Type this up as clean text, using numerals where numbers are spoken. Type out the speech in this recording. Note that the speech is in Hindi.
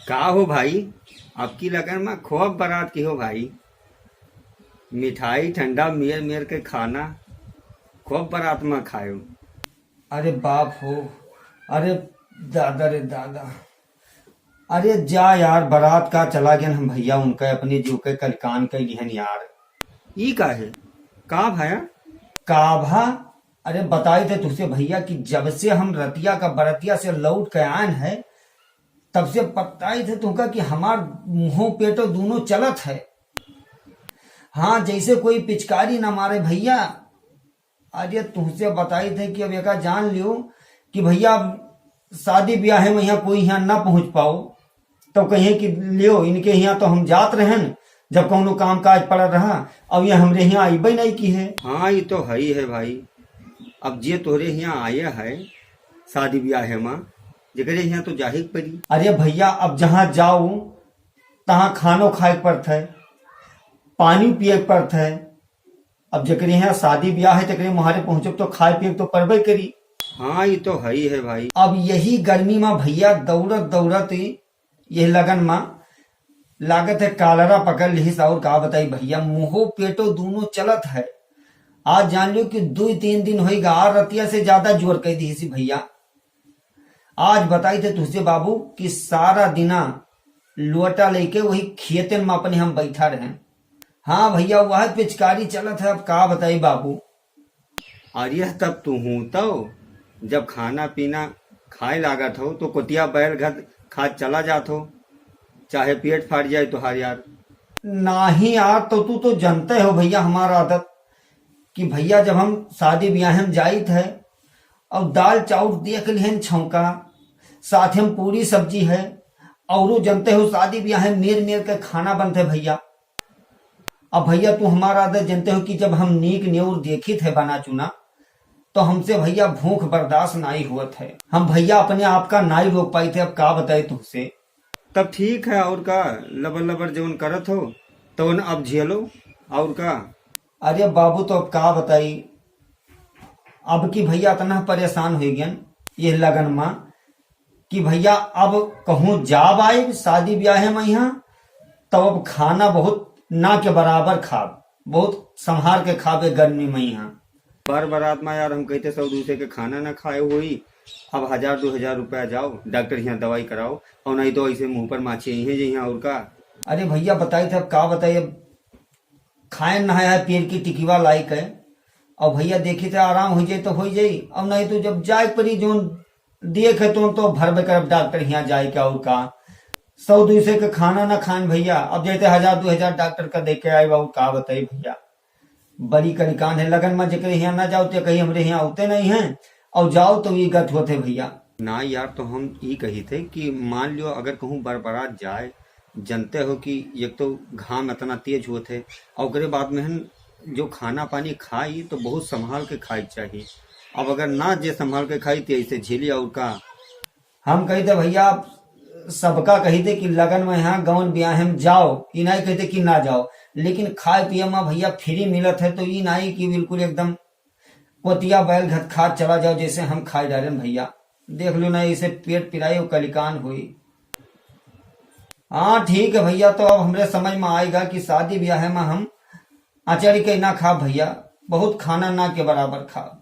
का हो भाई, आपकी लगन में खूब बारात की हो भाई। मिठाई ठंडा मेर मेर के खाना खूब बारात में खायो। अरे बाप हो, अरे दादा रे दादा, अरे जा यार, बारात का चला गया हम भैया, उनका अपने जीव के कलकान के लिहन यार। ई का है का भाया? काभा, अरे बताई थे तुझसे भैया कि जब से हम रतिया का बरतिया से लौट के आन है, तब से बताई थे तुमका कि हमार मुंहों पेटो दोनों चलत है। हाँ, जैसे कोई पिचकारी ना मारे भैया। अरे तुमसे बताई थे कि अब एक जान लियो कि भैया शादी ब्याह में यहाँ कोई यहाँ ना पहुंच पाओ, तो कहिए कि लियो इनके यहाँ तो हम जात रहन जब कौनो काम काज पड़ रहा, अब ये हमरे यहाँ आईबे नहीं की है। हाँ, ये तो है ही है भाई। अब जे तोहरे यहाँ आया है शादी ब्याह में, जगह यहाँ तो जाहिर पड़ी। अरे भैया, अब जहाँ जाओ तहाँ खानो खाए पड़ता है, पानी पिए पड़ता है। अब जकरे यहाँ शादी ब्याह है तकरे मुहारे पहुंचो तो खाए पिए तो पड़बे करी। हाँ, ये तो है ही है भाई। अब यही गर्मी में भैया दौड़त दौड़त ये लगन में लागत है कालरा पकड़ ली। और का बताई भैया, मुंहो पेटो दोनों चलत है। आज जान लो कि 2-3 दिन होगा, आ रतिया से ज्यादा जोर कह दी सी भैया। आज बताई थे तुझसे बाबू कि सारा दिना लोटा लेके वही खेतन में अपने हम बैठा रहे। हाँ भैया, वह पिचकारी चलत है। अब का बताई बाबू। अरे तब तू हूँ तो जब खाना पीना खाए लागत हो तो कोटिया बैल घर खा चला जात हो, चाहे पेट फाट जाए तो हार यार। नहीं यार, तो तू तो जानते हो भैया हमारा आदत कि भैया जब हम शादी ब्याह में जाई थे, अब दाल चाउर देख लिहन छौका, साथ में पूरी सब्जी है, और जानते हो शादी ब्याह में मेर मेर के खाना बनते भैया। अब भैया तू हमारा आदत जानते हो कि जब हम नीक न्यूर देखी थे बना चुना, तो हमसे भैया भूख बर्दाश्त नहीं हुआ थे। हम भैया अपने आप का नहीं रोक पाई थे। अब का बताए तुझसे। तब ठीक है, और का लबर लबर जवन करत हो तो अब झेलो, और का। अरे बाबू, तो अब का बताई। अब की भैया इतना परेशान हो गया ये लगन में कि भैया अब कहूँ जाब आए शादी ब्याह में यहाँ, तो अब खाना बहुत ना के बराबर खाब, बहुत संभाल के खाबे गर्मी में यहाँ। बार बारात में यार हम कहते सब दूसरे के खाना ना खाए हुई। अब 1000-2000 रुपया जाओ डॉक्टर यहाँ दवाई कराओ, और नहीं तो ऐसे मुंह पर माछी यही है यहाँ, और का। अरे भैया बताई थे, अब का बताइए। खाए नहाया है, पेड़ की टिकिवा लाइक है। और भैया देखी थे आराम हो जाए तो हो जाए, अब नहीं तो जब जाए परी जो देख है तो भरबे कर डॉक्टर यहाँ जाए क्या, और का। 100-200 का खाना ना खान भैया। अब जैसे 1000-2000 डॉक्टर का देख के आए, और का बताई भैया। बड़ी कलिकान है लगन में, जकर यहाँ ना जाओ तो कहीं हमरे यहाँ होते नहीं हैं, और जाओ तो ये गत होते भैया। ना यार, तो हम ये कही थे कि मान लियो अगर कहूँ बरबरात जाए, जानते हो कि एक तो घाम इतना तेज होते, और उसके बाद में जो खाना पानी खाई तो बहुत संभाल के खाई चाहिए। अब अगर ना जे संभाल के खाई तो ऐसे झेली, और का। हम कहते भैया सबका कहते कि लगन में यहाँ गवन ब्याह में जाओ, ये नहीं कहते कि ना जाओ, लेकिन खाए पिए में भैया फ्री मिलत है, तो ये नहीं कि बिल्कुल एकदम पोतिया बैल घट खा चला जाओ जैसे हम खाए डाले भैया। देख लो ना, इसे पेट पिराई और कलिकान हुई। हाँ ठीक है भैया, तो अब हमरे समझ में आएगा कि शादी ब्याह में हम अचारी के ना खा भैया, बहुत खाना ना के बराबर खा।